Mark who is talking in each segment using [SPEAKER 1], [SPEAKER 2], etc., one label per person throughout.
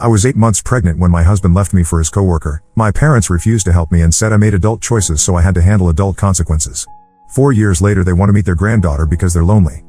[SPEAKER 1] I was 8 months pregnant when my husband left me for his coworker. My parents refused to help me and said I made adult choices, so I had to handle adult consequences. 4 years later they want to meet their granddaughter because they're lonely.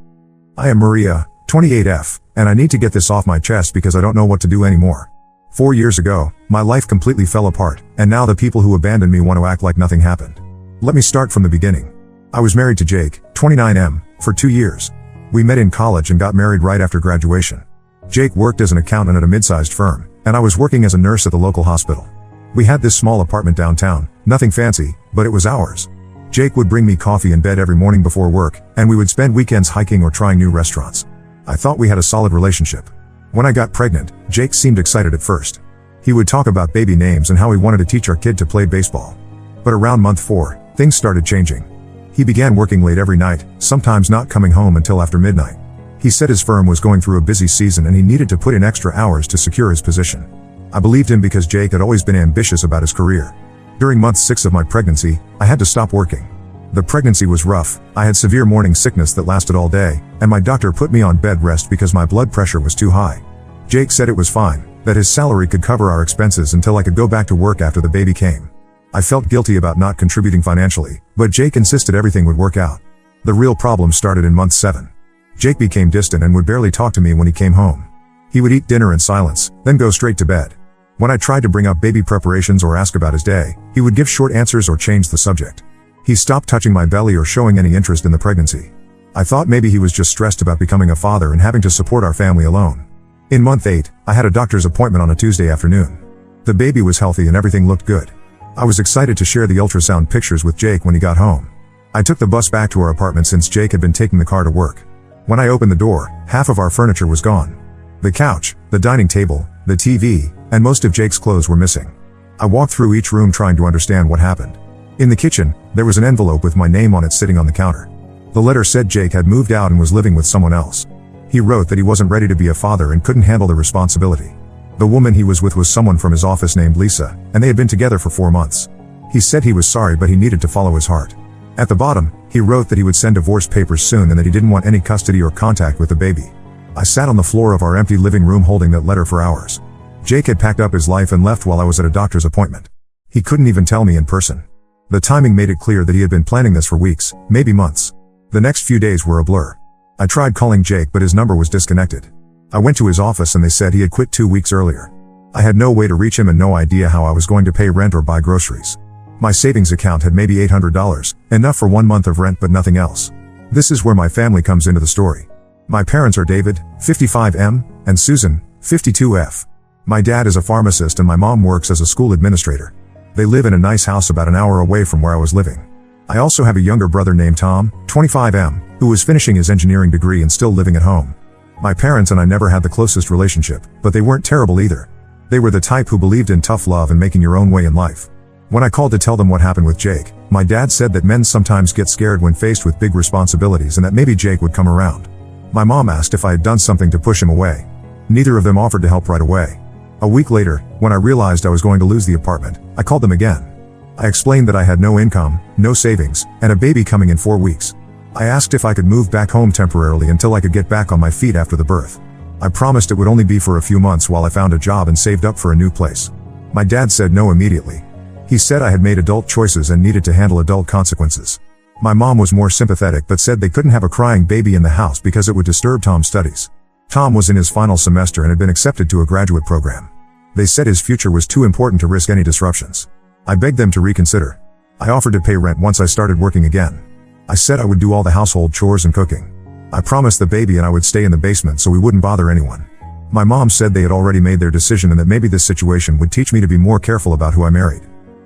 [SPEAKER 1] I am Maria, 28F, and I need to get this off my chest because I don't know what to do anymore. 4 years ago, my life completely fell apart, and now the people who abandoned me want to act like nothing happened. Let me start from the beginning. I was married to Jake, 29M, for 2 years. We met in college and got married right after graduation. Jake worked as an accountant at a mid-sized firm, and I was working as a nurse at the local hospital. We had this small apartment downtown, nothing fancy, but it was ours. Jake would bring me coffee in bed every morning before work, and we would spend weekends hiking or trying new restaurants. I thought we had a solid relationship. When I got pregnant, Jake seemed excited at first. He would talk about baby names and how he wanted to teach our kid to play baseball. But around month 4, things started changing. He began working late every night, sometimes not coming home until after midnight. He said his firm was going through a busy season and he needed to put in extra hours to secure his position. I believed him because Jake had always been ambitious about his career. During month 6 of my pregnancy, I had to stop working. The pregnancy was rough. I had severe morning sickness that lasted all day, and my doctor put me on bed rest because my blood pressure was too high. Jake said it was fine, that his salary could cover our expenses until I could go back to work after the baby came. I felt guilty about not contributing financially, but Jake insisted everything would work out. The real problem started in month 7. Jake became distant and would barely talk to me when he came home. He would eat dinner in silence, then go straight to bed. When I tried to bring up baby preparations or ask about his day, he would give short answers or change the subject. He stopped touching my belly or showing any interest in the pregnancy. I thought maybe he was just stressed about becoming a father and having to support our family alone. In month 8, I had a doctor's appointment on a Tuesday afternoon. The baby was healthy and everything looked good. I was excited to share the ultrasound pictures with Jake when he got home. I took the bus back to our apartment since Jake had been taking the car to work. When I opened the door, half of our furniture was gone. The couch, the dining table, the TV, and most of Jake's clothes were missing. I walked through each room trying to understand what happened. In the kitchen, there was an envelope with my name on it sitting on the counter. The letter said Jake had moved out and was living with someone else. He wrote that he wasn't ready to be a father and couldn't handle the responsibility. The woman he was with was someone from his office named Lisa, and they had been together for 4 months. He said he was sorry but he needed to follow his heart. At the bottom, he wrote that he would send divorce papers soon and that he didn't want any custody or contact with the baby. I sat on the floor of our empty living room holding that letter for hours. Jake had packed up his life and left while I was at a doctor's appointment. He couldn't even tell me in person. The timing made it clear that he had been planning this for weeks, maybe months. The next few days were a blur. I tried calling Jake but his number was disconnected. I went to his office and they said he had quit 2 weeks earlier. I had no way to reach him and no idea how I was going to pay rent or buy groceries. My savings account had maybe $800, enough for 1 month of rent but nothing else. This is where my family comes into the story. My parents are David, 55M, and Susan, 52F. My dad is a pharmacist and my mom works as a school administrator. They live in a nice house about an hour away from where I was living. I also have a younger brother named Tom, 25M, who was finishing his engineering degree and still living at home. My parents and I never had the closest relationship, but they weren't terrible either. They were the type who believed in tough love and making your own way in life. When I called to tell them what happened with Jake, my dad said that men sometimes get scared when faced with big responsibilities and that maybe Jake would come around. My mom asked if I had done something to push him away. Neither of them offered to help right away. A week later, when I realized I was going to lose the apartment, I called them again. I explained that I had no income, no savings, and a baby coming in 4 weeks. I asked if I could move back home temporarily until I could get back on my feet after the birth. I promised it would only be for a few months while I found a job and saved up for a new place. My dad said no immediately. He said I had made adult choices and needed to handle adult consequences. My mom was more sympathetic but said they couldn't have a crying baby in the house because it would disturb Tom's studies. Tom was in his final semester and had been accepted to a graduate program. They said his future was too important to risk any disruptions. I begged them to reconsider. I offered to pay rent once I started working again. I said I would do all the household chores and cooking. I promised the baby and I would stay in the basement so we wouldn't bother anyone. My mom said they had already made their decision and that maybe this situation would teach me to be more careful about who I married.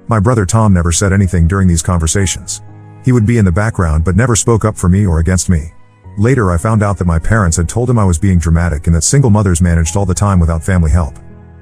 [SPEAKER 1] My brother Tom never said anything during these conversations. He would be in the background but never spoke up for me or against me. Later I found out that my parents had told him I was being dramatic and that single mothers managed all the time without family help.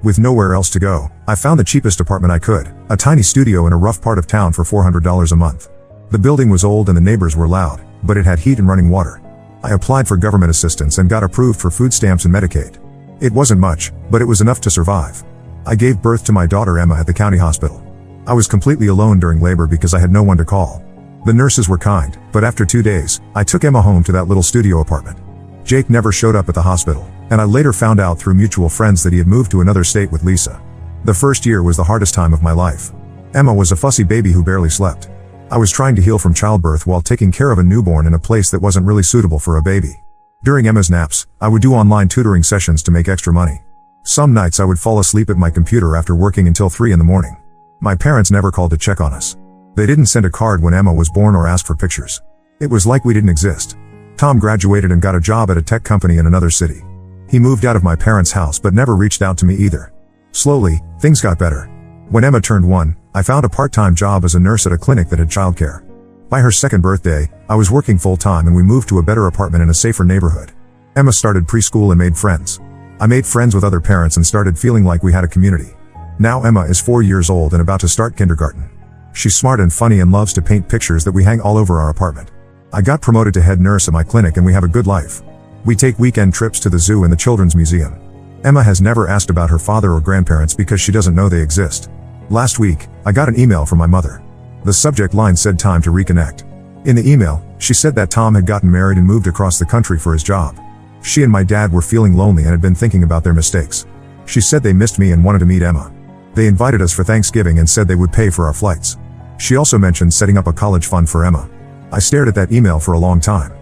[SPEAKER 1] With nowhere else to go, I found the cheapest apartment I could, a tiny studio in a rough part of town for $400 a month. The building was old and the neighbors were loud, but it had heat and running water. I applied for government assistance and got approved for food stamps and Medicaid. It wasn't much, but it was enough to survive. I gave birth to my daughter Emma at the county hospital. I was completely alone during labor because I had no one to call. The nurses were kind, but after 2 days, I took Emma home to that little studio apartment. Jake never showed up at the hospital. and I later found out through mutual friends that he had moved to another state with Lisa. The first year was the hardest time of my life. Emma was a fussy baby who barely slept. I was trying to heal from childbirth while taking care of a newborn in a place that wasn't really suitable for a baby. During Emma's naps, I would do online tutoring sessions to make extra money. Some nights I would fall asleep at my computer after working until 3 in the morning. My parents never called to check on us. They didn't send a card when Emma was born or ask for pictures. It was like we didn't exist. Tom graduated and got a job at a tech company in another city. He moved out of my parents' house but never reached out to me either. Slowly, things got better. When Emma turned 1, I found a part-time job as a nurse at a clinic that had childcare. By her second birthday, I was working full-time and we moved to a better apartment in a safer neighborhood. Emma started preschool and made friends. I made friends with other parents and started feeling like we had a community. Now Emma is 4 years old and about to start kindergarten. She's smart and funny and loves to paint pictures that we hang all over our apartment. I got promoted to head nurse at my clinic and we have a good life. We take weekend trips to the zoo and the children's museum. Emma has never asked about her father or grandparents because she doesn't know they exist. Last week, I got an email from my mother. The subject line said time to reconnect. In the email, she said that Tom had gotten married and moved across the country for his job. She and my dad were feeling lonely and had been thinking about their mistakes. She said they missed me and wanted to meet Emma. They invited us for Thanksgiving and said they would pay for our flights. She also mentioned setting up a college fund for Emma. I stared at that email for a long time.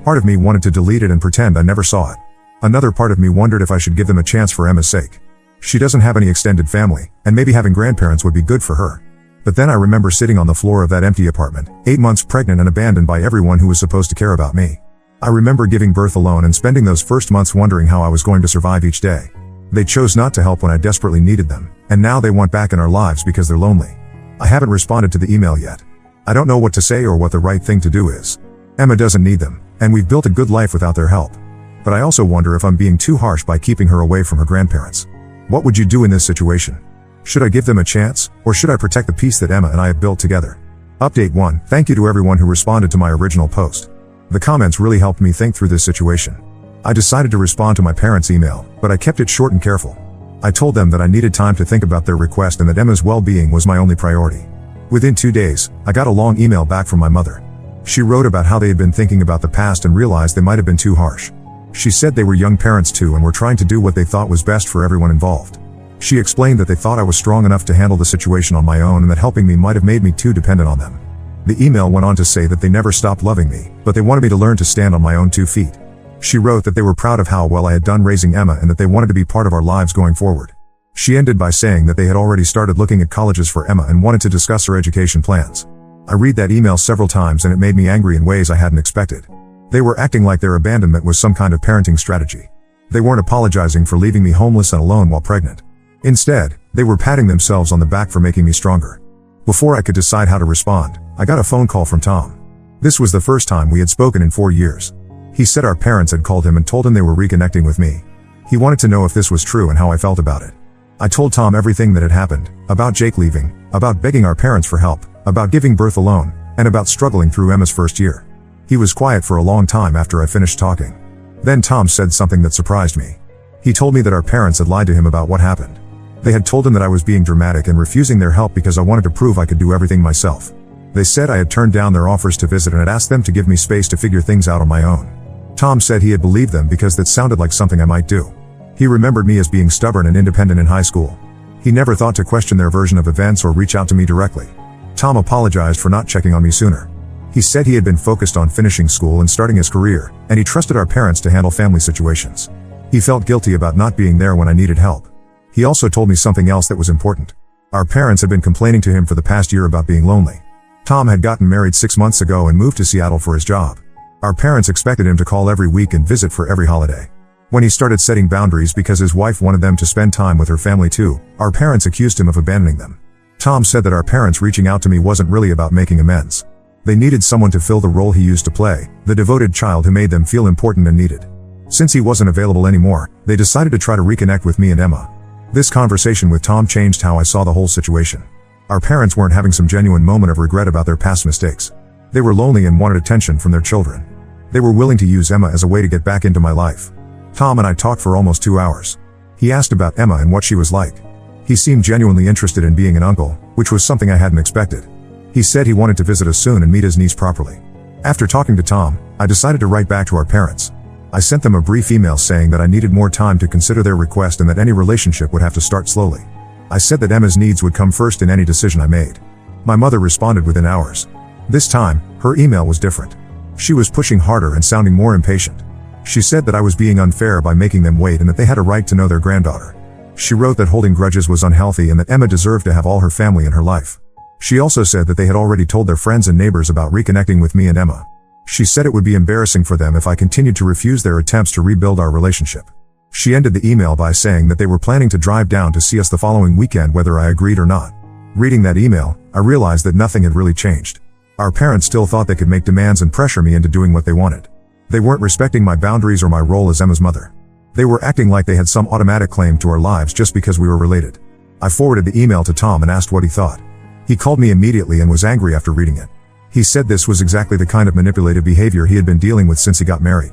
[SPEAKER 1] Part of me wanted to delete it and pretend I never saw it. Another part of me wondered if I should give them a chance for Emma's sake. She doesn't have any extended family, and maybe having grandparents would be good for her. But then I remember sitting on the floor of that empty apartment, 8 months pregnant and abandoned by everyone who was supposed to care about me. I remember giving birth alone and spending those first months wondering how I was going to survive each day. They chose not to help when I desperately needed them, and now they want back in our lives because they're lonely. I haven't responded to the email yet. I don't know what to say or what the right thing to do is. Emma doesn't need them, and we've built a good life without their help. But I also wonder if I'm being too harsh by keeping her away from her grandparents. What would you do in this situation? Should I give them a chance, or should I protect the peace that Emma and I have built together? Update 1. Thank you to everyone who responded to my original post. The comments really helped me think through this situation. I decided to respond to my parents' email, but I kept it short and careful. I told them that I needed time to think about their request and that Emma's well-being was my only priority. Within 2 days, I got a long email back from my mother. She wrote about how they had been thinking about the past and realized they might have been too harsh. She said they were young parents too and were trying to do what they thought was best for everyone involved. She explained that they thought I was strong enough to handle the situation on my own and that helping me might have made me too dependent on them. The email went on to say that they never stopped loving me, but they wanted me to learn to stand on my own 2 feet. She wrote that they were proud of how well I had done raising Emma and that they wanted to be part of our lives going forward. She ended by saying that they had already started looking at colleges for Emma and wanted to discuss her education plans. I read that email several times and it made me angry in ways I hadn't expected. They were acting like their abandonment was some kind of parenting strategy. They weren't apologizing for leaving me homeless and alone while pregnant. Instead, they were patting themselves on the back for making me stronger. Before I could decide how to respond, I got a phone call from Tom. This was the first time we had spoken in 4 years. He said our parents had called him and told him they were reconnecting with me. He wanted to know if this was true and how I felt about it. I told Tom everything that had happened, about Jake leaving, about begging our parents for help, about giving birth alone, and about struggling through Emma's first year. He was quiet for a long time after I finished talking. Then Tom said something that surprised me. He told me that our parents had lied to him about what happened. They had told him that I was being dramatic and refusing their help because I wanted to prove I could do everything myself. They said I had turned down their offers to visit and had asked them to give me space to figure things out on my own. Tom said he had believed them because that sounded like something I might do. He remembered me as being stubborn and independent in high school. He never thought to question their version of events or reach out to me directly. Tom apologized for not checking on me sooner. He said he had been focused on finishing school and starting his career, and he trusted our parents to handle family situations. He felt guilty about not being there when I needed help. He also told me something else that was important. Our parents had been complaining to him for the past year about being lonely. Tom had gotten married 6 months ago and moved to Seattle for his job. Our parents expected him to call every week and visit for every holiday. When he started setting boundaries because his wife wanted them to spend time with her family too, our parents accused him of abandoning them. Tom said that our parents reaching out to me wasn't really about making amends. They needed someone to fill the role he used to play, the devoted child who made them feel important and needed. Since he wasn't available anymore, they decided to try to reconnect with me and Emma. This conversation with Tom changed how I saw the whole situation. Our parents weren't having some genuine moment of regret about their past mistakes. They were lonely and wanted attention from their children. They were willing to use Emma as a way to get back into my life. Tom and I talked for almost 2 hours. He asked about Emma and what she was like. He seemed genuinely interested in being an uncle, which was something I hadn't expected. He said he wanted to visit us soon and meet his niece properly. After talking to Tom, I decided to write back to our parents. I sent them a brief email saying that I needed more time to consider their request and that any relationship would have to start slowly. I said that Emma's needs would come first in any decision I made. My mother responded within hours. This time, her email was different. She was pushing harder and sounding more impatient. She said that I was being unfair by making them wait and that they had a right to know their granddaughter. She wrote that holding grudges was unhealthy and that Emma deserved to have all her family in her life. She also said that they had already told their friends and neighbors about reconnecting with me and Emma. She said it would be embarrassing for them if I continued to refuse their attempts to rebuild our relationship. She ended the email by saying that they were planning to drive down to see us the following weekend whether I agreed or not. Reading that email, I realized that nothing had really changed. Our parents still thought they could make demands and pressure me into doing what they wanted. They weren't respecting my boundaries or my role as Emma's mother. They were acting like they had some automatic claim to our lives just because we were related. I forwarded the email to Tom and asked what he thought. He called me immediately and was angry after reading it. He said this was exactly the kind of manipulative behavior he had been dealing with since he got married.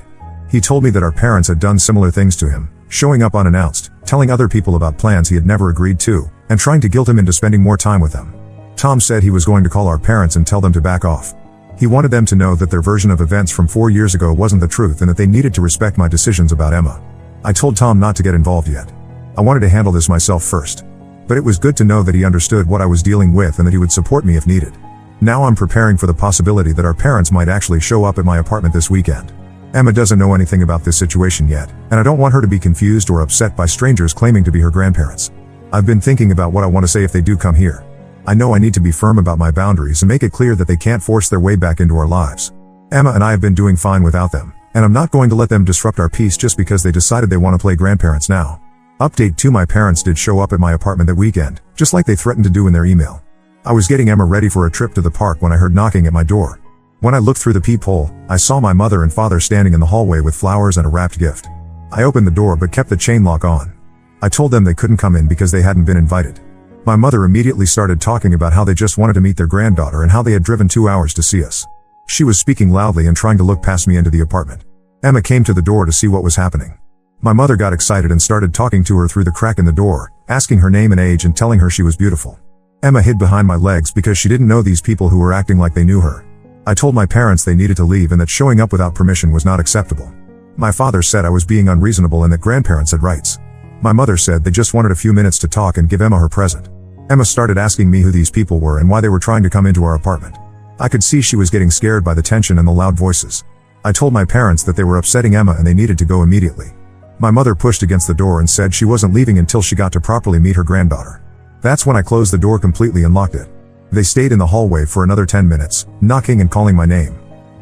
[SPEAKER 1] He told me that our parents had done similar things to him, showing up unannounced, telling other people about plans he had never agreed to, and trying to guilt him into spending more time with them. Tom said he was going to call our parents and tell them to back off. He wanted them to know that their version of events from 4 years ago wasn't the truth and that they needed to respect my decisions about Emma. I told Tom not to get involved yet. I wanted to handle this myself first. But it was good to know that he understood what I was dealing with and that he would support me if needed. Now I'm preparing for the possibility that our parents might actually show up at my apartment this weekend. Emma doesn't know anything about this situation yet, and I don't want her to be confused or upset by strangers claiming to be her grandparents. I've been thinking about what I want to say if they do come here. I know I need to be firm about my boundaries and make it clear that they can't force their way back into our lives. Emma and I have been doing fine without them, and I'm not going to let them disrupt our peace just because they decided they want to play grandparents now. Update 2: my parents did show up at my apartment that weekend, just like they threatened to do in their email. I was getting Emma ready for a trip to the park when I heard knocking at my door. When I looked through the peephole, I saw my mother and father standing in the hallway with flowers and a wrapped gift. I opened the door but kept the chain lock on. I told them they couldn't come in because they hadn't been invited. My mother immediately started talking about how they just wanted to meet their granddaughter and how they had driven 2 hours to see us. She was speaking loudly and trying to look past me into the apartment. Emma came to the door to see what was happening. My mother got excited and started talking to her through the crack in the door, asking her name and age and telling her she was beautiful. Emma hid behind my legs because she didn't know these people who were acting like they knew her. I told my parents they needed to leave and that showing up without permission was not acceptable. My father said I was being unreasonable and that grandparents had rights. My mother said they just wanted a few minutes to talk and give Emma her present. Emma started asking me who these people were and why they were trying to come into our apartment. I could see she was getting scared by the tension and the loud voices. I told my parents that they were upsetting Emma and they needed to go immediately. My mother pushed against the door and said she wasn't leaving until she got to properly meet her granddaughter. That's when I closed the door completely and locked it. They stayed in the hallway for another 10 minutes, knocking and calling my name.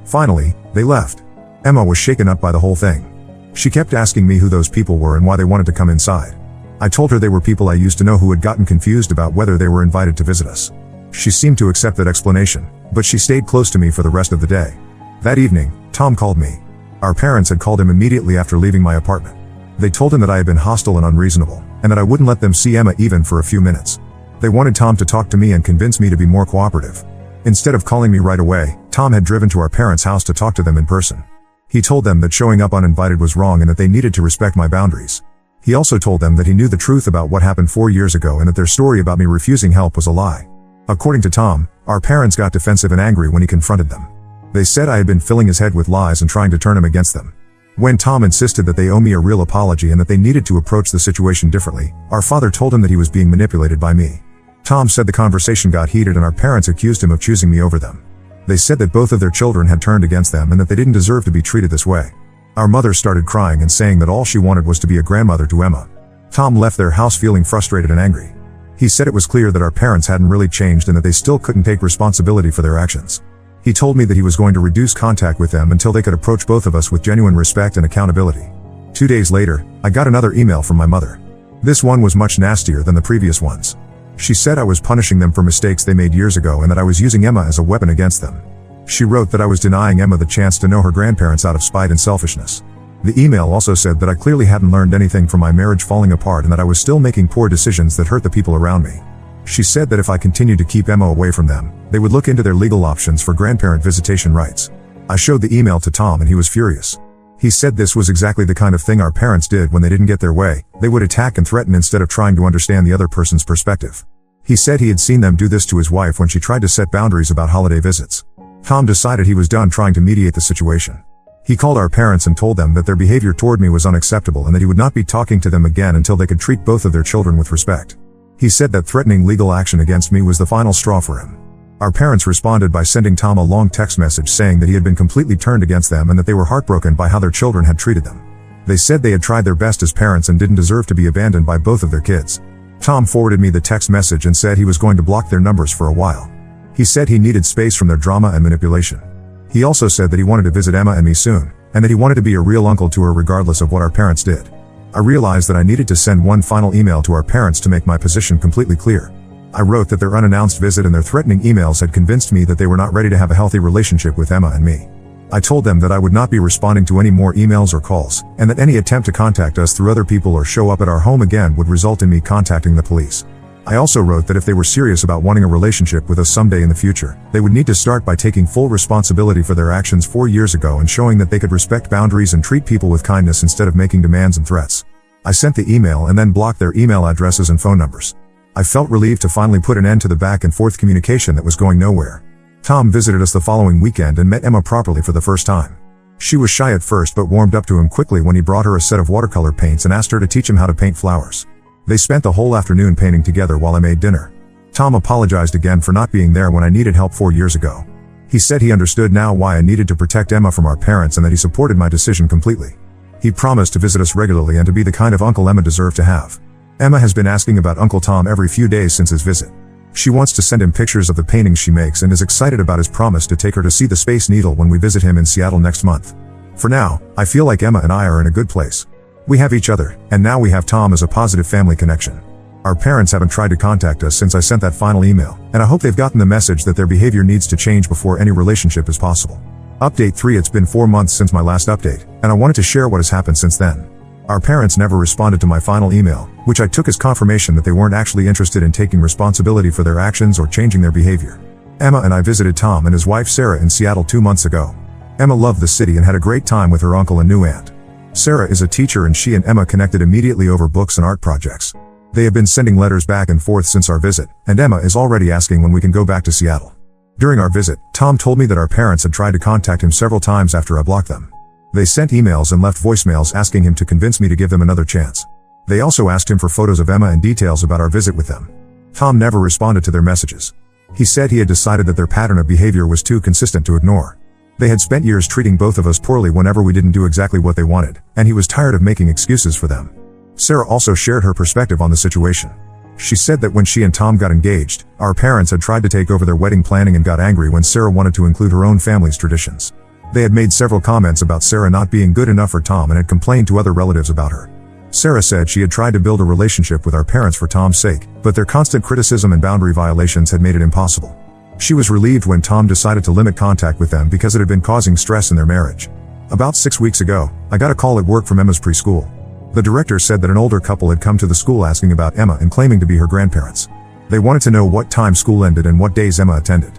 [SPEAKER 1] Finally, they left. Emma was shaken up by the whole thing. She kept asking me who those people were and why they wanted to come inside. I told her they were people I used to know who had gotten confused about whether they were invited to visit us. She seemed to accept that explanation, but she stayed close to me for the rest of the day. That evening, Tom called me. Our parents had called him immediately after leaving my apartment. They told him that I had been hostile and unreasonable, and that I wouldn't let them see Emma even for a few minutes. They wanted Tom to talk to me and convince me to be more cooperative. Instead of calling me right away, Tom had driven to our parents' house to talk to them in person. He told them that showing up uninvited was wrong and that they needed to respect my boundaries. He also told them that he knew the truth about what happened 4 years ago and that their story about me refusing help was a lie. According to Tom, our parents got defensive and angry when he confronted them. They said I had been filling his head with lies and trying to turn him against them. When Tom insisted that they owe me a real apology and that they needed to approach the situation differently, our father told him that he was being manipulated by me. Tom said the conversation got heated and our parents accused him of choosing me over them. They said that both of their children had turned against them and that they didn't deserve to be treated this way. Our mother started crying and saying that all she wanted was to be a grandmother to Emma. Tom left their house feeling frustrated and angry. He said it was clear that our parents hadn't really changed and that they still couldn't take responsibility for their actions. He told me that he was going to reduce contact with them until they could approach both of us with genuine respect and accountability. 2 days later, I got another email from my mother. This one was much nastier than the previous ones. She said I was punishing them for mistakes they made years ago and that I was using Emma as a weapon against them. She wrote that I was denying Emma the chance to know her grandparents out of spite and selfishness. The email also said that I clearly hadn't learned anything from my marriage falling apart and that I was still making poor decisions that hurt the people around me. She said that if I continued to keep Emma away from them, they would look into their legal options for grandparent visitation rights. I showed the email to Tom and he was furious. He said this was exactly the kind of thing our parents did when they didn't get their way. They would attack and threaten instead of trying to understand the other person's perspective. He said he had seen them do this to his wife when she tried to set boundaries about holiday visits. Tom decided he was done trying to mediate the situation. He called our parents and told them that their behavior toward me was unacceptable and that he would not be talking to them again until they could treat both of their children with respect. He said that threatening legal action against me was the final straw for him. Our parents responded by sending Tom a long text message saying that he had been completely turned against them and that they were heartbroken by how their children had treated them. They said they had tried their best as parents and didn't deserve to be abandoned by both of their kids. Tom forwarded me the text message and said he was going to block their numbers for a while. He said he needed space from their drama and manipulation. He also said that he wanted to visit Emma and me soon, and that he wanted to be a real uncle to her regardless of what our parents did. I realized that I needed to send one final email to our parents to make my position completely clear. I wrote that their unannounced visit and their threatening emails had convinced me that they were not ready to have a healthy relationship with Emma and me. I told them that I would not be responding to any more emails or calls, and that any attempt to contact us through other people or show up at our home again would result in me contacting the police. I also wrote that if they were serious about wanting a relationship with us someday in the future, they would need to start by taking full responsibility for their actions 4 years ago and showing that they could respect boundaries and treat people with kindness instead of making demands and threats. I sent the email and then blocked their email addresses and phone numbers. I felt relieved to finally put an end to the back and forth communication that was going nowhere. Tom visited us the following weekend and met Emma properly for the first time. She was shy at first but warmed up to him quickly when he brought her a set of watercolor paints and asked her to teach him how to paint flowers. They spent the whole afternoon painting together while I made dinner. Tom apologized again for not being there when I needed help 4 years ago. He said he understood now why I needed to protect Emma from our parents and that he supported my decision completely. He promised to visit us regularly and to be the kind of uncle Emma deserved to have. Emma has been asking about Uncle Tom every few days since his visit. She wants to send him pictures of the paintings she makes and is excited about his promise to take her to see the Space Needle when we visit him in Seattle next month. For now, I feel like Emma and I are in a good place. We have each other, and now we have Tom as a positive family connection. Our parents haven't tried to contact us since I sent that final email, and I hope they've gotten the message that their behavior needs to change before any relationship is possible. Update 3: It's been 4 months since my last update, and I wanted to share what has happened since then. Our parents never responded to my final email, which I took as confirmation that they weren't actually interested in taking responsibility for their actions or changing their behavior. Emma and I visited Tom and his wife Sarah in Seattle 2 months ago. Emma loved the city and had a great time with her uncle and new aunt. Sarah is a teacher and she and Emma connected immediately over books and art projects. They have been sending letters back and forth since our visit, and Emma is already asking when we can go back to Seattle. During our visit, Tom told me that our parents had tried to contact him several times after I blocked them. They sent emails and left voicemails asking him to convince me to give them another chance. They also asked him for photos of Emma and details about our visit with them. Tom never responded to their messages. He said he had decided that their pattern of behavior was too consistent to ignore. They had spent years treating both of us poorly whenever we didn't do exactly what they wanted, and he was tired of making excuses for them. Sarah also shared her perspective on the situation. She said that when she and Tom got engaged, our parents had tried to take over their wedding planning and got angry when Sarah wanted to include her own family's traditions. They had made several comments about Sarah not being good enough for Tom and had complained to other relatives about her. Sarah said she had tried to build a relationship with our parents for Tom's sake, but their constant criticism and boundary violations had made it impossible. She was relieved when Tom decided to limit contact with them because it had been causing stress in their marriage. About 6 weeks ago, I got a call at work from Emma's preschool. The director said that an older couple had come to the school asking about Emma and claiming to be her grandparents. They wanted to know what time school ended and what days Emma attended.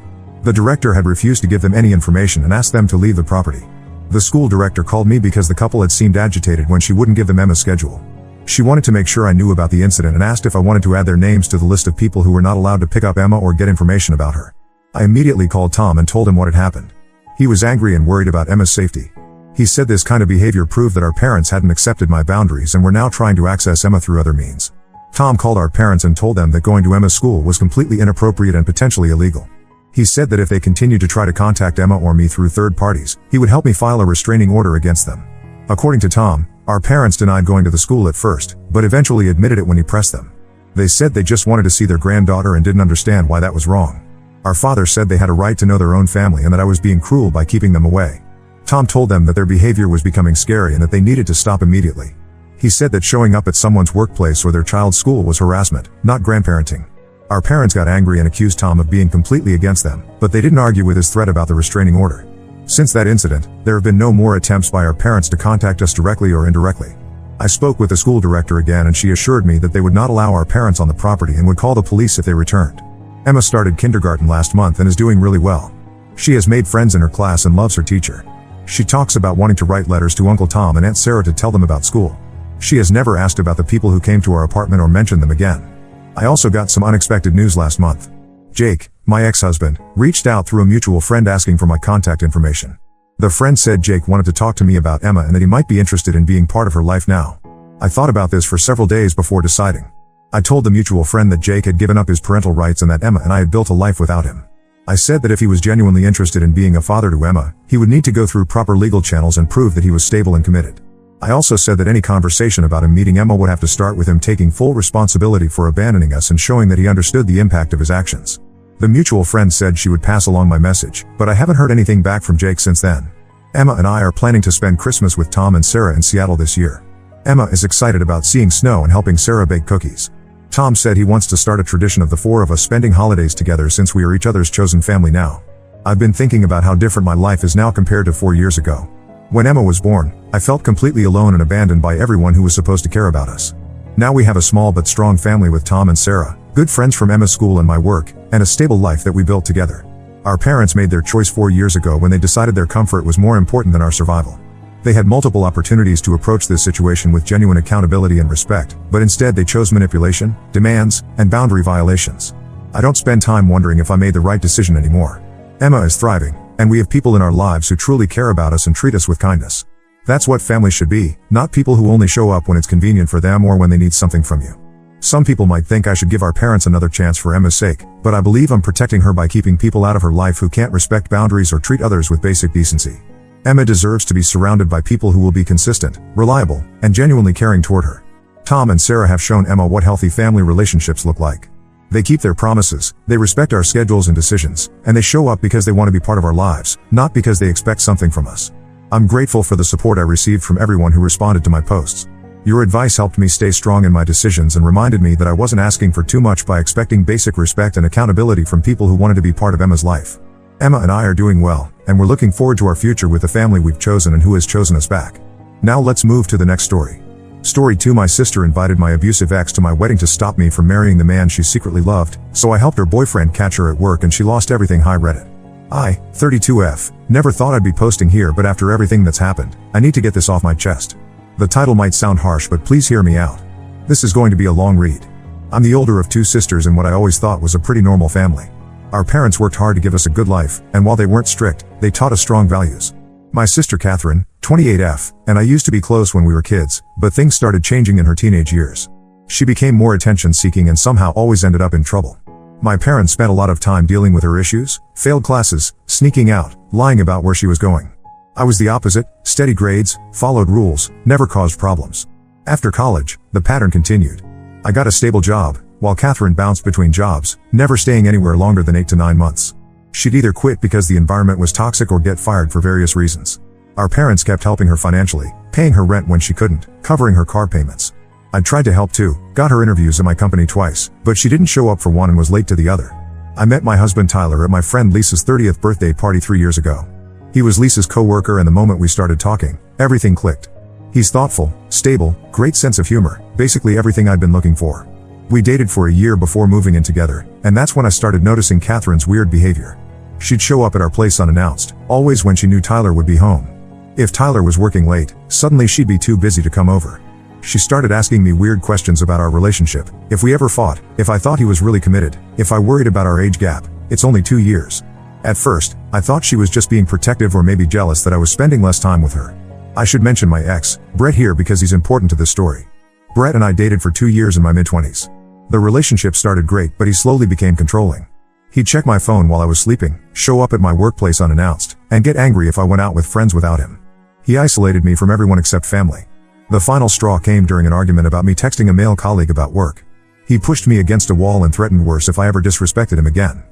[SPEAKER 1] The director had refused to give them any information and asked them to leave the property. The school director called me because the couple had seemed agitated when she wouldn't give them Emma's schedule. She wanted to make sure I knew about the incident and asked if I wanted to add their names to the list of people who were not allowed to pick up Emma or get information about her. I immediately called Tom and told him what had happened. He was angry and worried about Emma's safety. He said this kind of behavior proved that our parents hadn't accepted my boundaries and were now trying to access Emma through other means. Tom called our parents and told them that going to Emma's school was completely inappropriate and potentially illegal. He said that if they continued to try to contact Emma or me through third parties, he would help me file a restraining order against them. According to Tom, our parents denied going to the school at first, but eventually admitted it when he pressed them. They said they just wanted to see their granddaughter and didn't understand why that was wrong. Our father said they had a right to know their own family and that I was being cruel by keeping them away. Tom told them that their behavior was becoming scary and that they needed to stop immediately. He said that showing up at someone's workplace or their child's school was harassment, not grandparenting. Our parents got angry and accused Tom of being completely against them, but they didn't argue with his threat about the restraining order. Since that incident, there have been no more attempts by our parents to contact us directly or indirectly. I spoke with the school director again and she assured me that they would not allow our parents on the property and would call the police if they returned. Emma started kindergarten last month and is doing really well. She has made friends in her class and loves her teacher. She talks about wanting to write letters to Uncle Tom and Aunt Sarah to tell them about school. She has never asked about the people who came to our apartment or mentioned them again. I also got some unexpected news last month. Jake, my ex-husband, reached out through a mutual friend asking for my contact information. The friend said Jake wanted to talk to me about Emma and that he might be interested in being part of her life now. I thought about this for several days before deciding. I told the mutual friend that Jake had given up his parental rights and that Emma and I had built a life without him. I said that if he was genuinely interested in being a father to Emma, he would need to go through proper legal channels and prove that he was stable and committed. I also said that any conversation about him meeting Emma would have to start with him taking full responsibility for abandoning us and showing that he understood the impact of his actions. The mutual friend said she would pass along my message, but I haven't heard anything back from Jake since then. Emma and I are planning to spend Christmas with Tom and Sarah in Seattle this year. Emma is excited about seeing snow and helping Sarah bake cookies. Tom said he wants to start a tradition of the four of us spending holidays together since we are each other's chosen family now. I've been thinking about how different my life is now compared to 4 years ago. When Emma was born, I felt completely alone and abandoned by everyone who was supposed to care about us. Now we have a small but strong family with Tom and Sarah, good friends from Emma's school and my work, and a stable life that we built together. Our parents made their choice 4 years ago when they decided their comfort was more important than our survival. They had multiple opportunities to approach this situation with genuine accountability and respect, but instead they chose manipulation, demands, and boundary violations. I don't spend time wondering if I made the right decision anymore. Emma is thriving, and we have people in our lives who truly care about us and treat us with kindness. That's what family should be, not people who only show up when it's convenient for them or when they need something from you. Some people might think I should give our parents another chance for Emma's sake, but I believe I'm protecting her by keeping people out of her life who can't respect boundaries or treat others with basic decency. Emma deserves to be surrounded by people who will be consistent, reliable, and genuinely caring toward her. Tom and Sarah have shown Emma what healthy family relationships look like. They keep their promises, they respect our schedules and decisions, and they show up because they want to be part of our lives, not because they expect something from us. I'm grateful for the support I received from everyone who responded to my posts. Your advice helped me stay strong in my decisions and reminded me that I wasn't asking for too much by expecting basic respect and accountability from people who wanted to be part of Emma's life. Emma and I are doing well, and we're looking forward to our future with the family we've chosen and who has chosen us back. Now let's move to the next story. Story 2. My sister invited my abusive ex to my wedding to stop me from marrying the man she secretly loved, so I helped her boyfriend catch her at work and she lost everything. Hi Reddit. I, 32F, never thought I'd be posting here, but after everything that's happened, I need to get this off my chest. The title might sound harsh, but please hear me out. This is going to be a long read. I'm the older of 2 sisters in what I always thought was a pretty normal family. Our parents worked hard to give us a good life, and while they weren't strict, they taught us strong values. My sister Catherine, 28F, and I used to be close when we were kids, but things started changing in her teenage years. She became more attention-seeking and somehow always ended up in trouble. My parents spent a lot of time dealing with her issues, failed classes, sneaking out, lying about where she was going. I was the opposite, steady grades, followed rules, never caused problems. After college, the pattern continued. I got a stable job, while Catherine bounced between jobs, never staying anywhere longer than 8 to 9 months. She'd either quit because the environment was toxic or get fired for various reasons. Our parents kept helping her financially, paying her rent when she couldn't, covering her car payments. I tried to help too, got her interviews at my company twice, but she didn't show up for one and was late to the other. I met my husband Tyler at my friend Lisa's 30th birthday party 3 years ago. He was Lisa's coworker, and the moment we started talking, everything clicked. He's thoughtful, stable, great sense of humor, basically everything I'd been looking for. We dated for a year before moving in together, and that's when I started noticing Catherine's weird behavior. She'd show up at our place unannounced, always when she knew Tyler would be home. If Tyler was working late, suddenly she'd be too busy to come over. She started asking me weird questions about our relationship, if we ever fought, if I thought he was really committed, if I worried about our age gap. It's only 2 years. At first, I thought she was just being protective or maybe jealous that I was spending less time with her. I should mention my ex, Brett, here because he's important to this story. Brett and I dated for 2 years in my mid-20s. The relationship started great, but he slowly became controlling. He'd check my phone while I was sleeping, show up at my workplace unannounced, and get angry if I went out with friends without him. He isolated me from everyone except family. The final straw came during an argument about me texting a male colleague about work. He pushed me against a wall and threatened worse if I ever disrespected him again.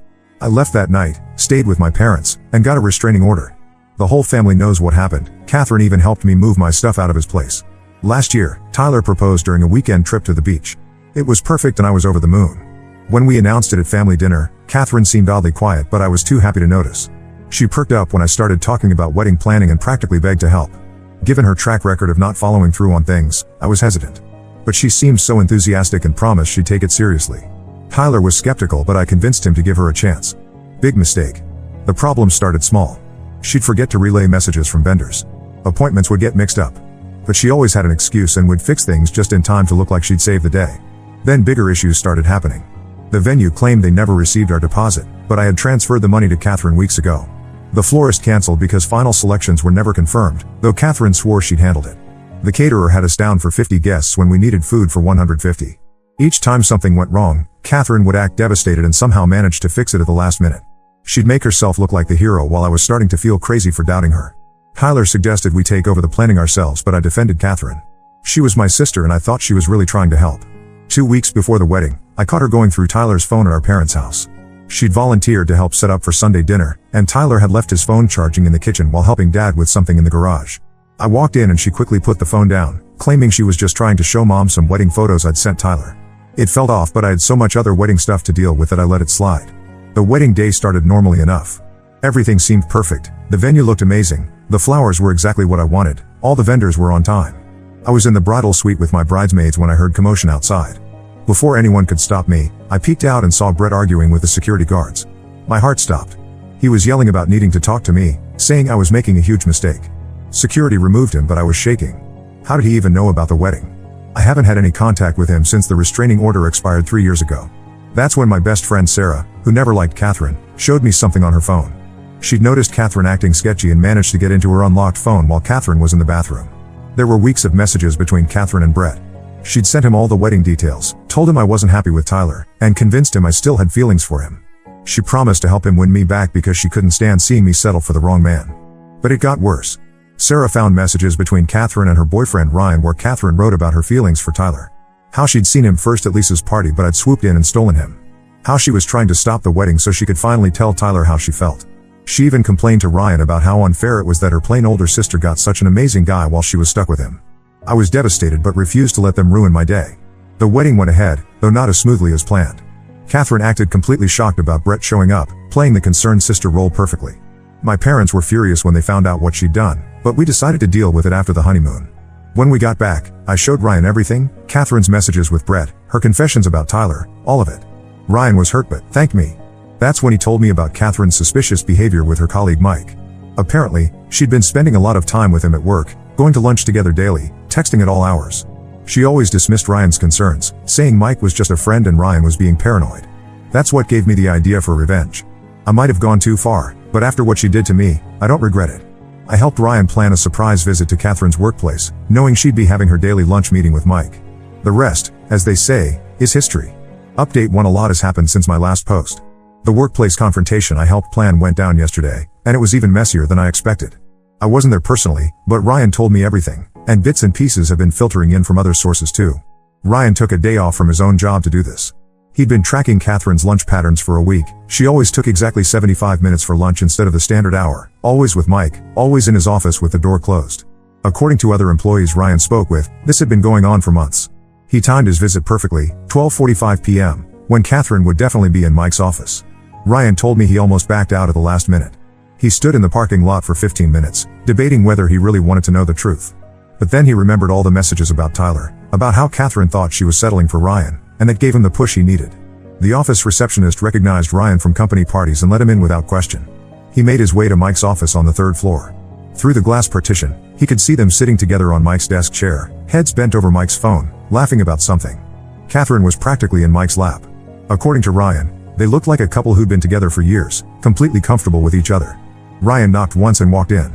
[SPEAKER 1] I left that night, stayed with my parents, and got a restraining order. The whole family knows what happened. Catherine even helped me move my stuff out of his place. Last year, Tyler proposed during a weekend trip to the beach. It was perfect and I was over the moon. When we announced it at family dinner, Catherine seemed oddly quiet, but I was too happy to notice. She perked up when I started talking about wedding planning and practically begged to help. Given her track record of not following through on things, I was hesitant. But she seemed so enthusiastic and promised she'd take it seriously. Tyler was skeptical, but I convinced him to give her a chance. Big mistake. The problem started small. She'd forget to relay messages from vendors. Appointments would get mixed up. But she always had an excuse and would fix things just in time to look like she'd saved the day. Then bigger issues started happening. The venue claimed they never received our deposit, but I had transferred the money to Catherine weeks ago. The florist canceled because final selections were never confirmed, though Catherine swore she'd handled it. The caterer had us down for 50 guests when we needed food for 150. Each time something went wrong, Catherine would act devastated and somehow manage to fix it at the last minute. She'd make herself look like the hero while I was starting to feel crazy for doubting her. Tyler suggested we take over the planning ourselves, but I defended Catherine. She was my sister and I thought she was really trying to help. 2 weeks before the wedding, I caught her going through Tyler's phone at our parents' house. She'd volunteered to help set up for Sunday dinner, and Tyler had left his phone charging in the kitchen while helping Dad with something in the garage. I walked in and she quickly put the phone down, claiming she was just trying to show Mom some wedding photos I'd sent Tyler. It felt off, but I had so much other wedding stuff to deal with that I let it slide. The wedding day started normally enough. Everything seemed perfect, the venue looked amazing, the flowers were exactly what I wanted, all the vendors were on time. I was in the bridal suite with my bridesmaids when I heard commotion outside. Before anyone could stop me, I peeked out and saw Brett arguing with the security guards. My heart stopped. He was yelling about needing to talk to me, saying I was making a huge mistake. Security removed him, but I was shaking. How did he even know about the wedding? I haven't had any contact with him since the restraining order expired 3 years ago. That's when my best friend Sarah, who never liked Catherine, showed me something on her phone. She'd noticed Catherine acting sketchy and managed to get into her unlocked phone while Catherine was in the bathroom. There were weeks of messages between Catherine and Brett. She'd sent him all the wedding details, told him I wasn't happy with Tyler, and convinced him I still had feelings for him. She promised to help him win me back because she couldn't stand seeing me settle for the wrong man. But it got worse. Sarah found messages between Catherine and her boyfriend Ryan where Catherine wrote about her feelings for Tyler. How she'd seen him first at Lisa's party but had swooped in and stolen him. How she was trying to stop the wedding so she could finally tell Tyler how she felt. She even complained to Ryan about how unfair it was that her plain older sister got such an amazing guy while she was stuck with him. I was devastated but refused to let them ruin my day. The wedding went ahead, though not as smoothly as planned. Catherine acted completely shocked about Brett showing up, playing the concerned sister role perfectly. My parents were furious when they found out what she'd done, but we decided to deal with it after the honeymoon. When we got back, I showed Ryan everything, Catherine's messages with Brett, her confessions about Tyler, all of it. Ryan was hurt but thanked me. That's when he told me about Catherine's suspicious behavior with her colleague Mike. Apparently, she'd been spending a lot of time with him at work, going to lunch together daily, texting at all hours. She always dismissed Ryan's concerns, saying Mike was just a friend and Ryan was being paranoid. That's what gave me the idea for revenge. I might have gone too far, but after what she did to me, I don't regret it. I helped Ryan plan a surprise visit to Catherine's workplace, knowing she'd be having her daily lunch meeting with Mike. The rest, as they say, is history. Update 1: A lot has happened since my last post. The workplace confrontation I helped plan went down yesterday, and it was even messier than I expected. I wasn't there personally, but Ryan told me everything, and bits and pieces have been filtering in from other sources too. Ryan took a day off from his own job to do this. He'd been tracking Catherine's lunch patterns for a week. She always took exactly 75 minutes for lunch instead of the standard hour, always with Mike, always in his office with the door closed. According to other employees Ryan spoke with, this had been going on for months. He timed his visit perfectly, 12:45 p.m., when Catherine would definitely be in Mike's office. Ryan told me he almost backed out at the last minute. He stood in the parking lot for 15 minutes, debating whether he really wanted to know the truth. But then he remembered all the messages about Tyler, about how Catherine thought she was settling for Ryan, and that gave him the push he needed. The office receptionist recognized Ryan from company parties and let him in without question. He made his way to Mike's office on the 3rd floor. Through the glass partition, he could see them sitting together on Mike's desk chair, heads bent over Mike's phone, laughing about something. Catherine was practically in Mike's lap. According to Ryan, they looked like a couple who'd been together for years, completely comfortable with each other. Ryan knocked once and walked in.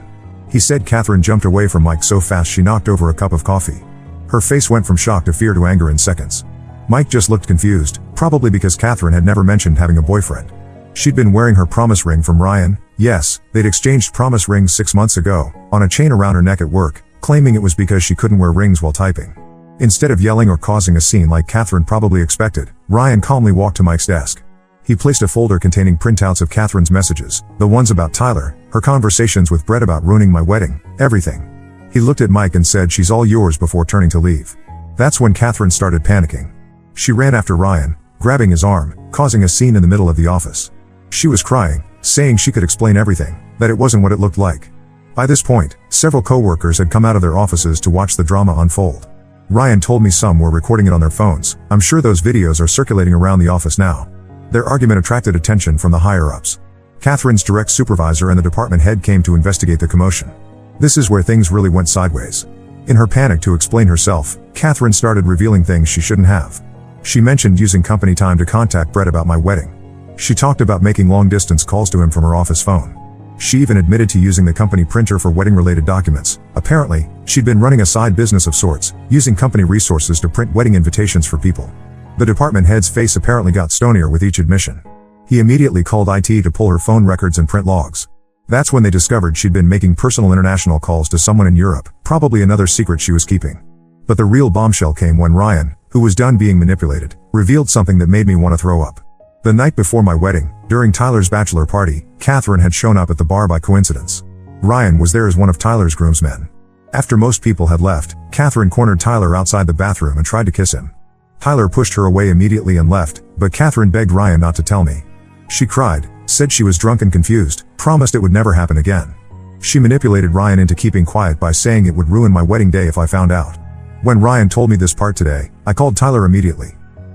[SPEAKER 1] He said Catherine jumped away from Mike so fast she knocked over a cup of coffee. Her face went from shock to fear to anger in seconds. Mike just looked confused, probably because Catherine had never mentioned having a boyfriend. She'd been wearing her promise ring from Ryan. Yes, they'd exchanged promise rings 6 months ago, on a chain around her neck at work, claiming it was because she couldn't wear rings while typing. Instead of yelling or causing a scene like Catherine probably expected, Ryan calmly walked to Mike's desk. He placed a folder containing printouts of Catherine's messages, the ones about Tyler, her conversations with Brett about ruining my wedding, everything. He looked at Mike and said, "She's all yours," before turning to leave. That's when Catherine started panicking. She ran after Ryan, grabbing his arm, causing a scene in the middle of the office. She was crying, saying she could explain everything, that it wasn't what it looked like. By this point, several coworkers had come out of their offices to watch the drama unfold. Ryan told me some were recording it on their phones. I'm sure those videos are circulating around the office now. Their argument attracted attention from the higher-ups. Catherine's direct supervisor and the department head came to investigate the commotion. This is where things really went sideways. In her panic to explain herself, Catherine started revealing things she shouldn't have. She mentioned using company time to contact Brett about my wedding. She talked about making long-distance calls to him from her office phone. She even admitted to using the company printer for wedding-related documents. Apparently, she'd been running a side business of sorts, using company resources to print wedding invitations for people. The department head's face apparently got stonier with each admission. He immediately called IT to pull her phone records and print logs. That's when they discovered she'd been making personal international calls to someone in Europe, probably another secret she was keeping. But the real bombshell came when Ryan, who was done being manipulated, revealed something that made me want to throw up. The night before my wedding, during Tyler's bachelor party, Catherine had shown up at the bar by coincidence. Ryan was there as one of Tyler's groomsmen. After most people had left, Catherine cornered Tyler outside the bathroom and tried to kiss him. Tyler pushed her away immediately and left, but Catherine begged Ryan not to tell me. She cried, said she was drunk and confused, promised it would never happen again. She manipulated Ryan into keeping quiet by saying it would ruin my wedding day if I found out. When Ryan told me this part today, I called Tyler immediately.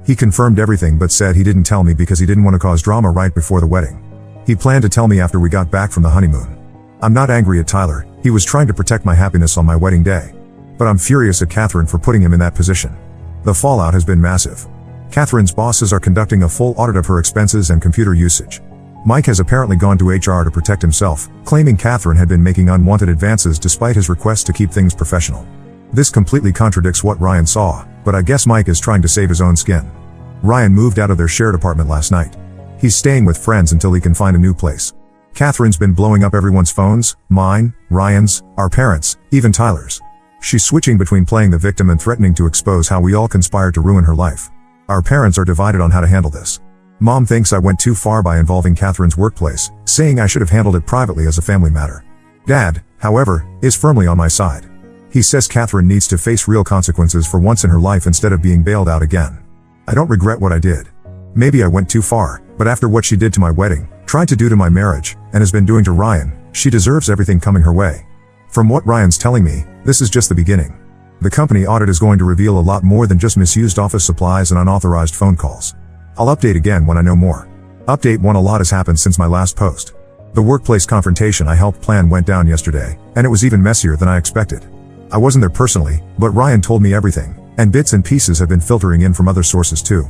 [SPEAKER 1] He confirmed everything but said he didn't tell me because he didn't want to cause drama right before the wedding. He planned to tell me after we got back from the honeymoon. I'm not angry at Tyler, he was trying to protect my happiness on my wedding day. But I'm furious at Catherine for putting him in that position. The fallout has been massive. Catherine's bosses are conducting a full audit of her expenses and computer usage. Mike has apparently gone to HR to protect himself, claiming Catherine had been making unwanted advances despite his request to keep things professional. This completely contradicts what Ryan saw, but I guess Mike is trying to save his own skin. Ryan moved out of their shared apartment last night. He's staying with friends until he can find a new place. Catherine's been blowing up everyone's phones, mine, Ryan's, our parents', even Tyler's. She's switching between playing the victim and threatening to expose how we all conspired to ruin her life. Our parents are divided on how to handle this. Mom thinks I went too far by involving Catherine's workplace, saying I should have handled it privately as a family matter. Dad, however, is firmly on my side. He says Catherine needs to face real consequences for once in her life instead of being bailed out again. I don't regret what I did. Maybe I went too far, but after what she did to my wedding, tried to do to my marriage, and has been doing to Ryan, she deserves everything coming her way. From what Ryan's telling me, this is just the beginning. The company audit is going to reveal a lot more than just misused office supplies and unauthorized phone calls. I'll update again when I know more. Update 1: a lot has happened since my last post. The workplace confrontation I helped plan went down yesterday, and it was even messier than I expected. I wasn't there personally, but Ryan told me everything, and bits and pieces have been filtering in from other sources too.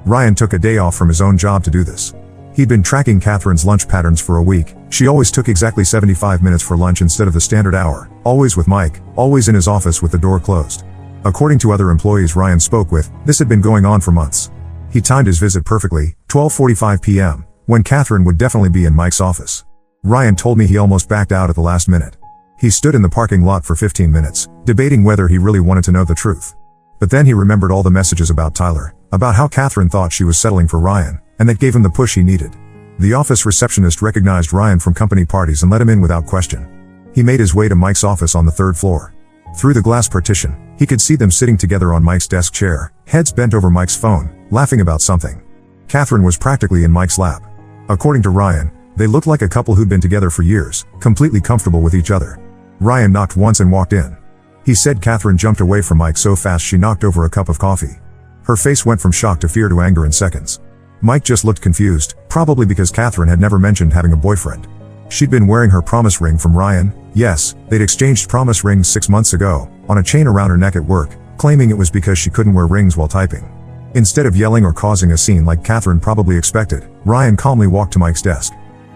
[SPEAKER 1] Ryan took a day off from his own job to do this. He'd been tracking Catherine's lunch patterns for a week. She always took exactly 75 minutes for lunch instead of the standard hour, always with Mike, always in his office with the door closed. According to other employees Ryan spoke with, this had been going on for months. He timed his visit perfectly, 12:45 p.m., when Catherine would definitely be in Mike's office. Ryan told me he almost backed out at the last minute. He stood in the parking lot for 15 minutes, debating whether he really wanted to know the truth. But then he remembered all the messages about Tyler, about how Catherine thought she was settling for Ryan, and that gave him the push he needed. The office receptionist recognized Ryan from company parties and let him in without question. He made his way to Mike's office on the 3rd floor. Through the glass partition, he could see them sitting together on Mike's desk chair, heads bent over Mike's phone, laughing about something. Catherine was practically in Mike's lap. According to Ryan, they looked like a couple who'd been together for years, completely comfortable with each other. Ryan knocked once and walked in. He said Catherine jumped away from Mike so fast she knocked over a cup of coffee. Her face went from shock to fear to anger in seconds. Mike just looked confused, probably because Catherine had never mentioned having a boyfriend. She'd been wearing her promise ring from Ryan. Yes, they'd exchanged promise rings 6 months ago, on a chain around her neck at work, claiming it was because she couldn't wear rings while typing. Instead of yelling or causing a scene like Catherine probably expected, Ryan calmly walked to Mike's desk.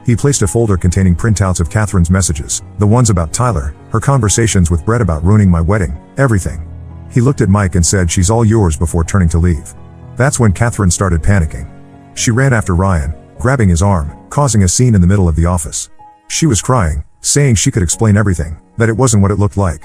[SPEAKER 1] He placed a folder containing printouts of Catherine's messages, the ones about Tyler, her conversations with Brett about ruining my wedding, everything. He looked at Mike and said, "She's all yours," before turning to leave. That's when Catherine started panicking. She ran after Ryan, grabbing his arm, causing a scene in the middle of the office. She was crying, saying she could explain everything, that it wasn't what it looked like.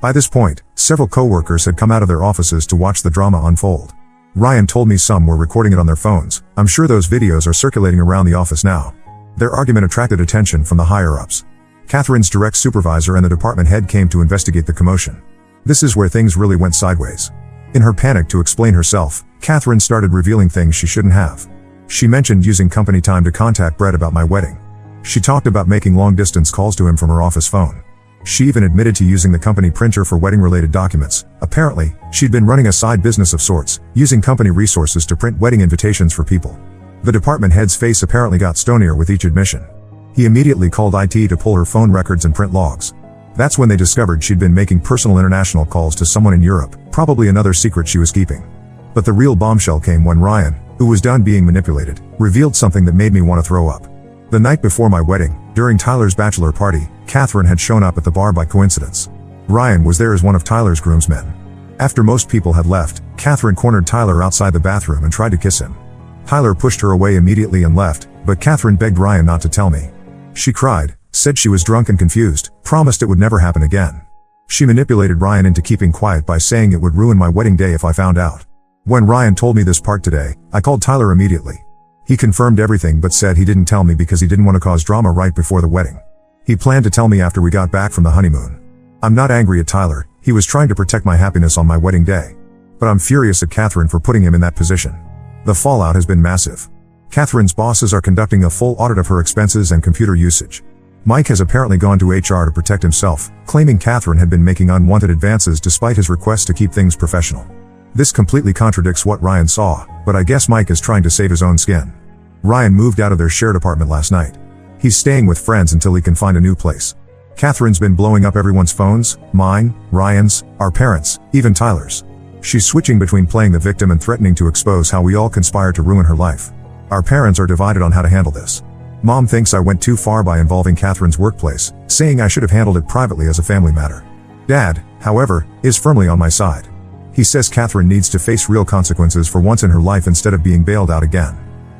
[SPEAKER 1] By this point, several coworkers had come out of their offices to watch the drama unfold. Ryan told me some were recording it on their phones. I'm sure those videos are circulating around the office now. Their argument attracted attention from the higher-ups. Catherine's direct supervisor and the department head came to investigate the commotion. This is where things really went sideways. In her panic to explain herself, Catherine started revealing things she shouldn't have. She mentioned using company time to contact Brett about my wedding. She talked about making long-distance calls to him from her office phone. She even admitted to using the company printer for wedding-related documents. Apparently, she'd been running a side business of sorts, using company resources to print wedding invitations for people. The department head's face apparently got stonier with each admission. He immediately called IT to pull her phone records and print logs. That's when they discovered she'd been making personal international calls to someone in Europe, probably another secret she was keeping. But the real bombshell came when Ryan, who was done being manipulated, revealed something that made me want to throw up. The night before my wedding, During Tyler's bachelor party, Catherine had shown up at the bar by coincidence. Ryan was there as one of Tyler's groomsmen. After most people had left, Catherine cornered Tyler outside the bathroom and tried to kiss him. Tyler pushed her away immediately and left, but Catherine begged Ryan not to tell me. She cried, said she was drunk and confused, promised it would never happen again. She manipulated Ryan into keeping quiet by saying it would ruin my wedding day if I found out. When Ryan told me this part today, I called Tyler immediately. He confirmed everything but said he didn't tell me because he didn't want to cause drama right before the wedding. He planned to tell me after we got back from the honeymoon. I'm not angry at Tyler, he was trying to protect my happiness on my wedding day. But I'm furious at Catherine for putting him in that position. The fallout has been massive. Catherine's bosses are conducting a full audit of her expenses and computer usage. Mike has apparently gone to HR to protect himself, claiming Catherine had been making unwanted advances despite his request to keep things professional. This completely contradicts what Ryan saw, but I guess Mike is trying to save his own skin. Ryan moved out of their shared apartment last night. He's staying with friends until he can find a new place. Catherine's been blowing up everyone's phones, mine, Ryan's, our parents, even Tyler's. She's switching between playing the victim and threatening to expose how we all conspired to ruin her life. Our parents are divided on how to handle this. Mom thinks I went too far by involving Catherine's workplace, saying I should have handled it privately as a family matter. Dad, however, is firmly on my side. He says Catherine needs to face real consequences for once in her life instead of being bailed out again.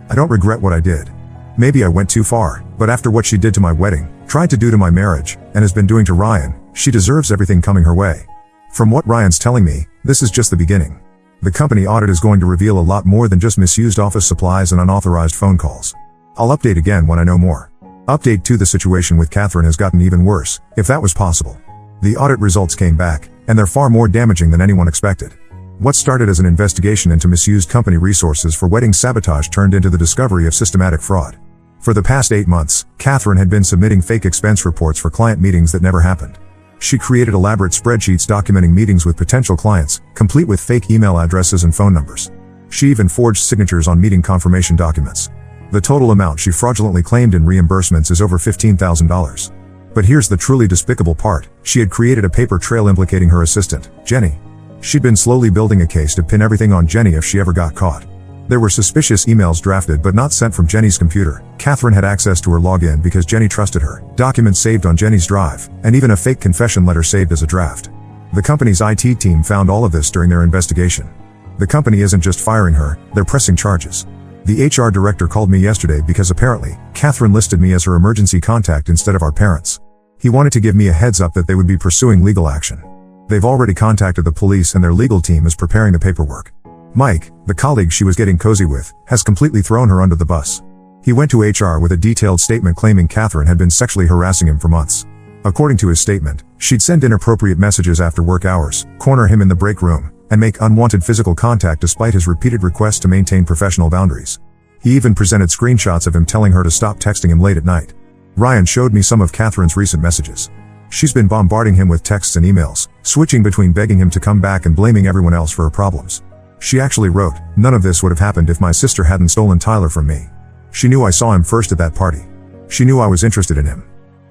[SPEAKER 1] I don't regret what I did. Maybe I went too far, but after what she did to my wedding, tried to do to my marriage, and has been doing to Ryan, she deserves everything coming her way. From what Ryan's telling me, this is just the beginning. The company audit is going to reveal a lot more than just misused office supplies and unauthorized phone calls. I'll update again when I know more. Update 2: the situation with Catherine has gotten even worse, if that was possible. The audit results came back, and they're far more damaging than anyone expected. What started as an investigation into misused company resources for wedding sabotage turned into the discovery of systematic fraud. For the past 8 months, Catherine had been submitting fake expense reports for client meetings that never happened. She created elaborate spreadsheets documenting meetings with potential clients, complete with fake email addresses and phone numbers. She even forged signatures on meeting confirmation documents. The total amount she fraudulently claimed in reimbursements is over $15,000. But here's the truly despicable part: she had created a paper trail implicating her assistant, Jenny. She'd been slowly building a case to pin everything on Jenny if she ever got caught. There were suspicious emails drafted but not sent from Jenny's computer. Catherine had access to her login because Jenny trusted her, documents saved on Jenny's drive, and even a fake confession letter saved as a draft. The company's IT team found all of this during their investigation. The company isn't just firing her, they're pressing charges. The HR director called me yesterday because apparently, Catherine listed me as her emergency contact instead of our parents. He wanted to give me a heads up that they would be pursuing legal action. They've already contacted the police and their legal team is preparing the paperwork. Mike, the colleague she was getting cozy with, has completely thrown her under the bus. He went to HR with a detailed statement claiming Catherine had been sexually harassing him for months. According to his statement, she'd send inappropriate messages after work hours, corner him in the break room, and make unwanted physical contact despite his repeated requests to maintain professional boundaries. He even presented screenshots of him telling her to stop texting him late at night. Ryan showed me some of Catherine's recent messages. She's been bombarding him with texts and emails, switching between begging him to come back and blaming everyone else for her problems. She actually wrote, "None of this would have happened if my sister hadn't stolen Tyler from me." She knew I saw him first at that party. She knew I was interested in him.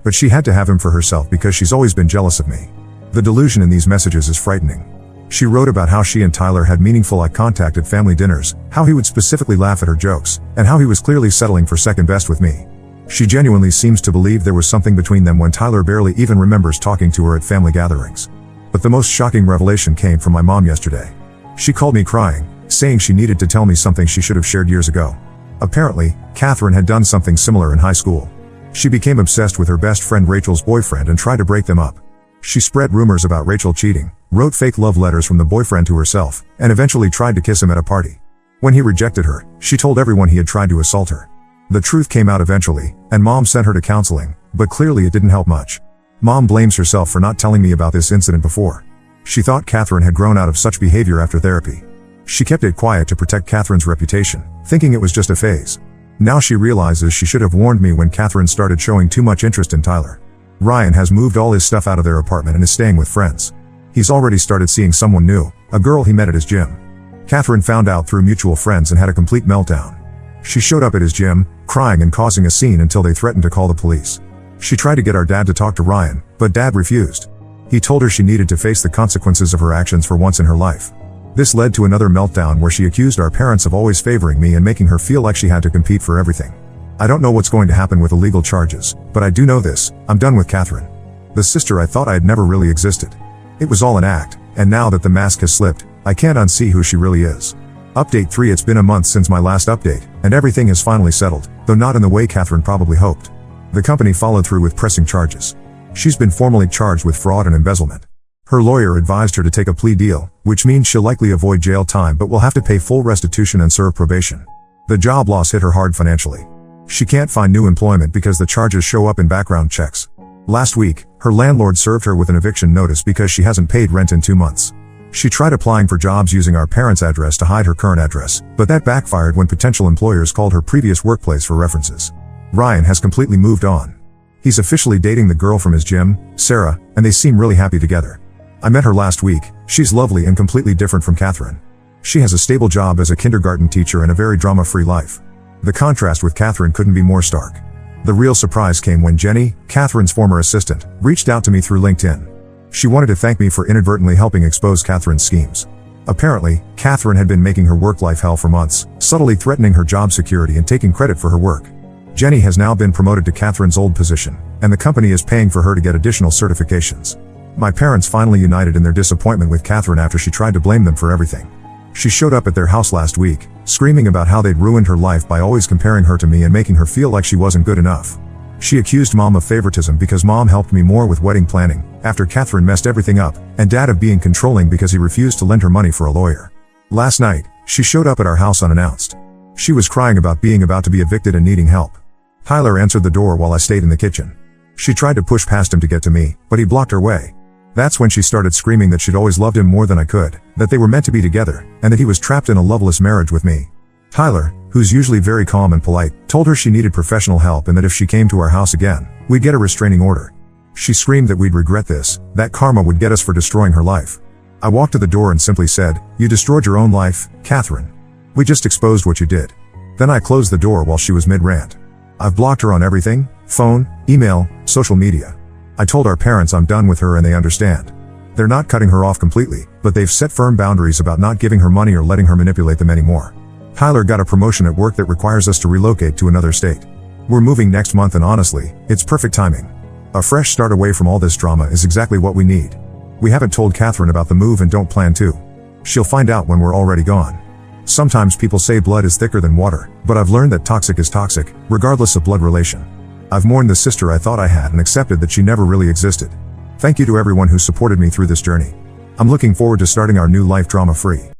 [SPEAKER 1] But she had to have him for herself because she's always been jealous of me. The delusion in these messages is frightening. She wrote about how she and Tyler had meaningful eye contact at family dinners, how he would specifically laugh at her jokes, and how he was clearly settling for second best with me. She genuinely seems to believe there was something between them when Tyler barely even remembers talking to her at family gatherings. But the most shocking revelation came from my mom yesterday. She called me crying, saying she needed to tell me something she should have shared years ago. Apparently, Catherine had done something similar in high school. She became obsessed with her best friend Rachel's boyfriend and tried to break them up. She spread rumors about Rachel cheating, wrote fake love letters from the boyfriend to herself, and eventually tried to kiss him at a party. When he rejected her, she told everyone he had tried to assault her. The truth came out eventually, and Mom sent her to counseling, but clearly it didn't help much. Mom blames herself for not telling me about this incident before. She thought Catherine had grown out of such behavior after therapy. She kept it quiet to protect Catherine's reputation, thinking it was just a phase. Now she realizes she should have warned me when Catherine started showing too much interest in Tyler. Ryan has moved all his stuff out of their apartment and is staying with friends. He's already started seeing someone new, a girl he met at his gym. Catherine found out through mutual friends and had a complete meltdown. She showed up at his gym, crying and causing a scene until they threatened to call the police. She tried to get our dad to talk to Ryan, but Dad refused. He told her she needed to face the consequences of her actions for once in her life. This led to another meltdown where she accused our parents of always favoring me and making her feel like she had to compete for everything. I don't know what's going to happen with the legal charges, but I do know this: I'm done with Catherine. The sister I thought I had never really existed. It was all an act, and now that the mask has slipped, I can't unsee who she really is. Update 3. It's been a month since my last update, and everything has finally settled, though not in the way Catherine probably hoped. The company followed through with pressing charges. She's been formally charged with fraud and embezzlement. Her lawyer advised her to take a plea deal, which means she'll likely avoid jail time but will have to pay full restitution and serve probation. The job loss hit her hard financially. She can't find new employment because the charges show up in background checks. Last week, her landlord served her with an eviction notice because she hasn't paid rent in 2 months. She tried applying for jobs using our parents' address to hide her current address, but that backfired when potential employers called her previous workplace for references. Ryan has completely moved on. He's officially dating the girl from his gym, Sarah, and they seem really happy together. I met her last week. She's lovely and completely different from Catherine. She has a stable job as a kindergarten teacher and a very drama-free life. The contrast with Catherine couldn't be more stark. The real surprise came when Jenny, Catherine's former assistant, reached out to me through LinkedIn. She wanted to thank me for inadvertently helping expose Catherine's schemes. Apparently, Catherine had been making her work-life hell for months, subtly threatening her job security and taking credit for her work. Jenny has now been promoted to Catherine's old position, and the company is paying for her to get additional certifications. My parents finally united in their disappointment with Catherine after she tried to blame them for everything. She showed up at their house last week, screaming about how they'd ruined her life by always comparing her to me and making her feel like she wasn't good enough. She accused Mom of favoritism because Mom helped me more with wedding planning, after Catherine messed everything up, and Dad of being controlling because he refused to lend her money for a lawyer. Last night, she showed up at our house unannounced. She was crying about being about to be evicted and needing help. Tyler answered the door while I stayed in the kitchen. She tried to push past him to get to me, but he blocked her way. That's when she started screaming that she'd always loved him more than I could, that they were meant to be together, and that he was trapped in a loveless marriage with me. Tyler, who's usually very calm and polite, told her she needed professional help and that if she came to our house again, we'd get a restraining order. She screamed that we'd regret this, that karma would get us for destroying her life. I walked to the door and simply said, "You destroyed your own life, Catherine. We just exposed what you did." Then I closed the door while she was mid-rant. I've blocked her on everything: phone, email, social media. I told our parents I'm done with her and they understand. They're not cutting her off completely, but they've set firm boundaries about not giving her money or letting her manipulate them anymore. Tyler got a promotion at work that requires us to relocate to another state. We're moving next month and honestly, it's perfect timing. A fresh start away from all this drama is exactly what we need. We haven't told Catherine about the move and don't plan to. She'll find out when we're already gone. Sometimes people say blood is thicker than water, but I've learned that toxic is toxic, regardless of blood relation. I've mourned the sister I thought I had and accepted that she never really existed. Thank you to everyone who supported me through this journey. I'm looking forward to starting our new life drama-free.